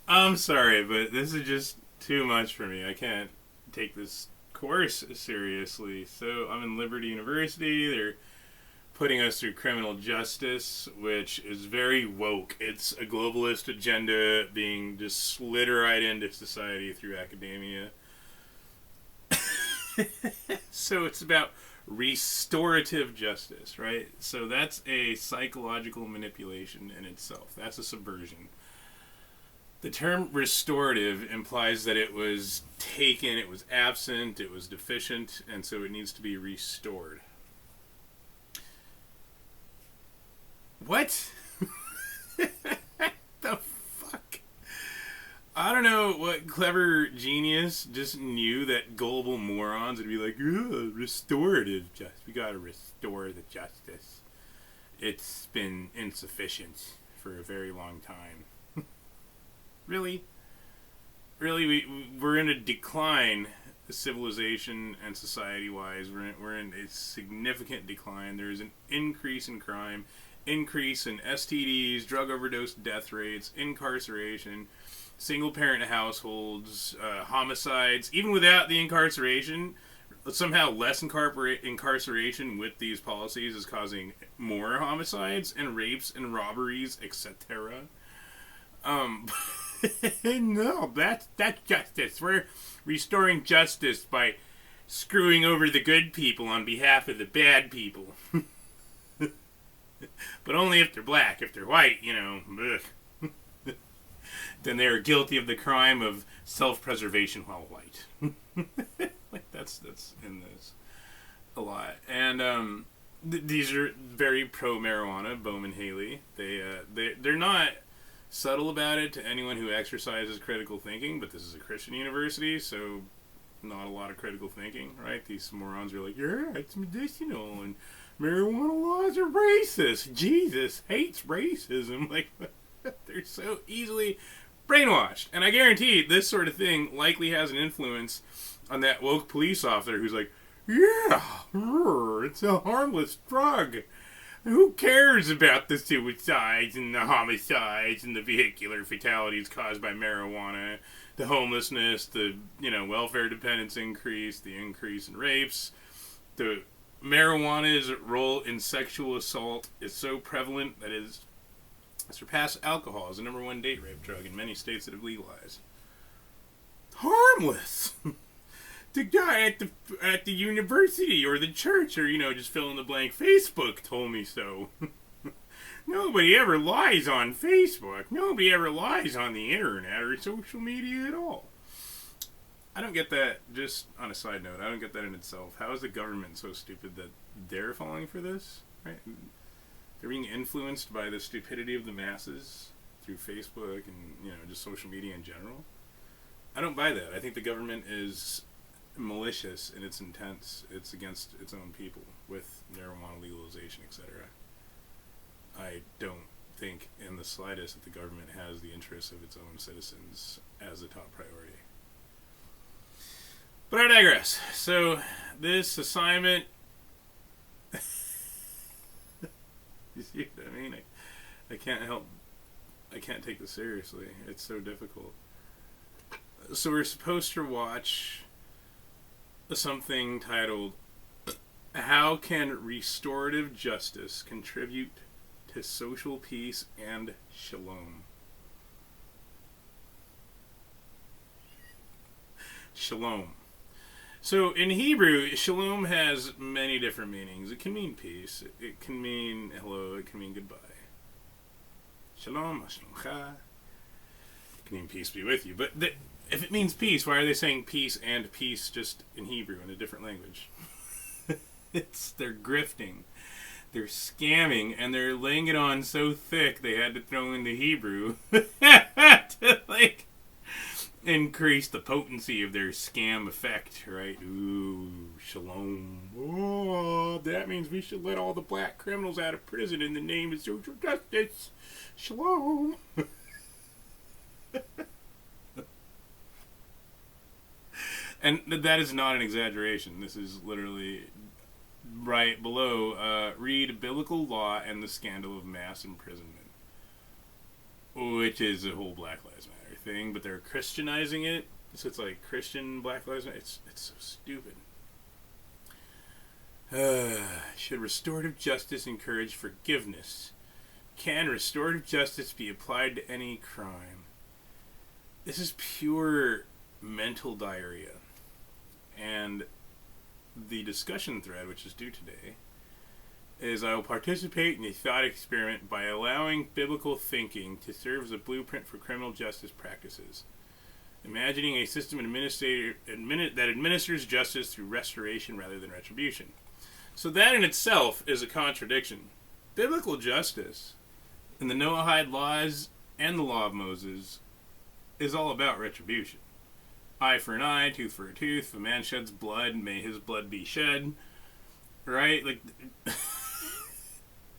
I'm sorry, but this is just too much for me. I can't take this course seriously. So I'm in Liberty University. They're putting us through criminal justice, which is very woke. It's a globalist agenda being just slid right into society through academia. So it's about restorative justice, right? So that's a psychological manipulation in itself. That's a subversion. The term restorative implies that it was taken, it was absent, it was deficient, and so it needs to be restored. What? The fuck? I don't know what clever genius just knew that gullible morons would be like, restorative justice. We gotta restore the justice. It's been insufficient for a very long time. Really? Really, we're in a decline, civilization and society wise. We're in a significant decline. There's an increase in crime, increase in STDs, drug overdose death rates, incarceration, single parent households, homicides. Even without the incarceration, somehow less incarceration with these policies is causing more homicides and rapes and robberies, etc. Um, no, that's justice. We're restoring justice by screwing over the good people on behalf of the bad people. But only if they're black. If they're white, then they are guilty of the crime of self-preservation while white. Like that's in this a lot, and these are very pro marijuana. Bowman Haley, they're not subtle about it to anyone who exercises critical thinking, but this is a Christian university, so not a lot of critical thinking, right? These morons are like, yeah, it's medicinal, and marijuana laws are racist. Jesus hates racism. Like, they're so easily brainwashed. And I guarantee this sort of thing likely has an influence on that woke police officer who's like, yeah, it's a harmless drug. Who cares about the suicides and the homicides and the vehicular fatalities caused by marijuana, the homelessness, the welfare dependence increase, the increase in rapes, the marijuana's role in sexual assault is so prevalent that it has surpassed alcohol as the number one date rape drug in many states that have legalized. Harmless. The guy at the university or the church or just fill in the blank Facebook told me so. Nobody ever lies on Facebook. Nobody ever lies on the internet or social media at all. I don't get that. Just on a side note, I don't get that in itself. How is the government so stupid that they're falling for this? Right? They're being influenced by the stupidity of the masses through Facebook and just social media in general. I don't buy that. I think the government is malicious in its intents. It's against its own people with marijuana legalization, etc. I don't think in the slightest that the government has the interests of its own citizens as a top priority. But I digress. So this assignment, you see what I mean? I can't take this seriously. It's so difficult. So we're supposed to watch something titled "How Can Restorative Justice Contribute to Social Peace and Shalom?" Shalom. So in Hebrew, shalom has many different meanings. It can mean peace. It can mean hello. It can mean goodbye. Shalom, shalomcha. It can mean peace be with you. But if it means peace, why are they saying peace and peace just in Hebrew in a different language? They're grifting, they're scamming, and they're laying it on so thick they had to throw in the Hebrew to increase the potency of their scam effect, right? Ooh, shalom. Oh, that means we should let all the black criminals out of prison in the name of social justice. Shalom. And that is not an exaggeration. This is literally right below. Read Biblical Law and the Scandal of Mass Imprisonment, which is a whole Black Lives Matter thing, but they're Christianizing it. So it's like Christian Black Lives Matter. It's so stupid. Should restorative justice encourage forgiveness? Can restorative justice be applied to any crime? This is pure mental diarrhea. And the discussion thread, which is due today, is I will participate in a thought experiment by allowing biblical thinking to serve as a blueprint for criminal justice practices. Imagining a system that administers justice through restoration rather than retribution. So that in itself is a contradiction. Biblical justice in the Noahide laws and the law of Moses is all about retribution. Eye for an eye, tooth for a tooth. If a man sheds blood, may his blood be shed. Right? Like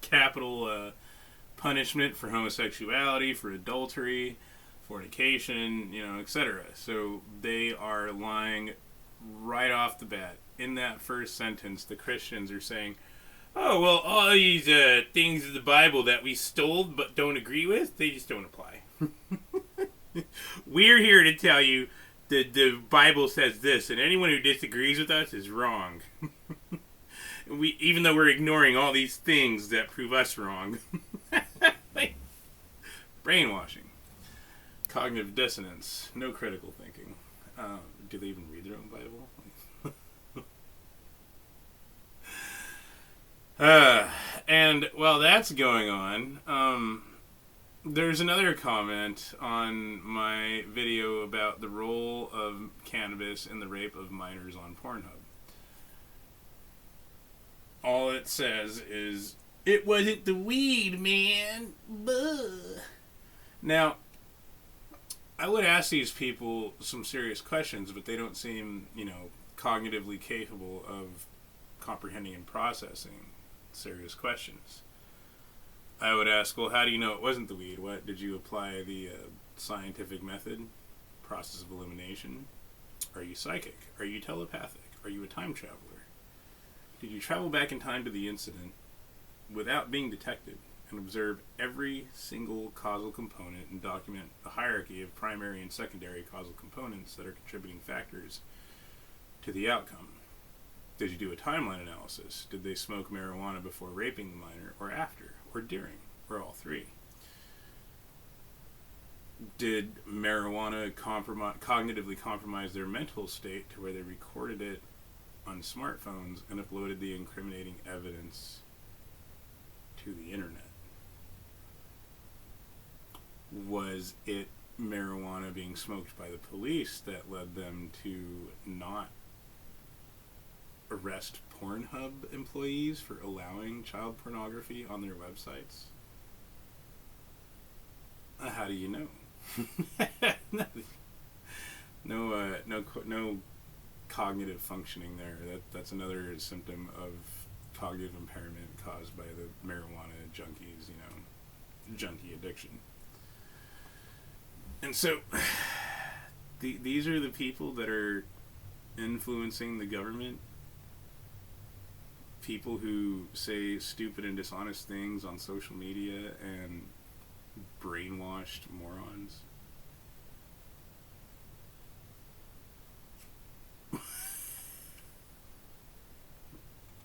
capital punishment for homosexuality, for adultery, fornication, etc. So they are lying right off the bat. In that first sentence, the Christians are saying, oh, well, all these things in the Bible that we stole but don't agree with, they just don't apply. We're here to tell you that the Bible says this, and anyone who disagrees with us is wrong. Even though we're ignoring all these things that prove us wrong. Brainwashing. Cognitive dissonance. No critical thinking. Do they even read their own Bible? And while that's going on, there's another comment on my video about the role of cannabis in the rape of minors on Pornhub. All it says is, it wasn't the weed, man. Buh. Now, I would ask these people some serious questions, but they don't seem, cognitively capable of comprehending and processing serious questions. I would ask, well, how do you know it wasn't the weed? What did you apply the scientific method, process of elimination? Are you psychic? Are you telepathic? Are you a time traveler? Did you travel back in time to the incident without being detected and observe every single causal component and document a hierarchy of primary and secondary causal components that are contributing factors to the outcome? Did you do a timeline analysis? Did they smoke marijuana before raping the minor, or after, or during, or all three? Did marijuana cognitively compromise their mental state to where they recorded it on smartphones and uploaded the incriminating evidence to the internet? Was it marijuana being smoked by the police that led them to not arrest Pornhub employees for allowing child pornography on their websites? How do you know? No cognitive functioning there. That's another symptom of cognitive impairment caused by the marijuana junkies, junkie addiction. And so, these are the people that are influencing the government. People who say stupid and dishonest things on social media and brainwashed morons.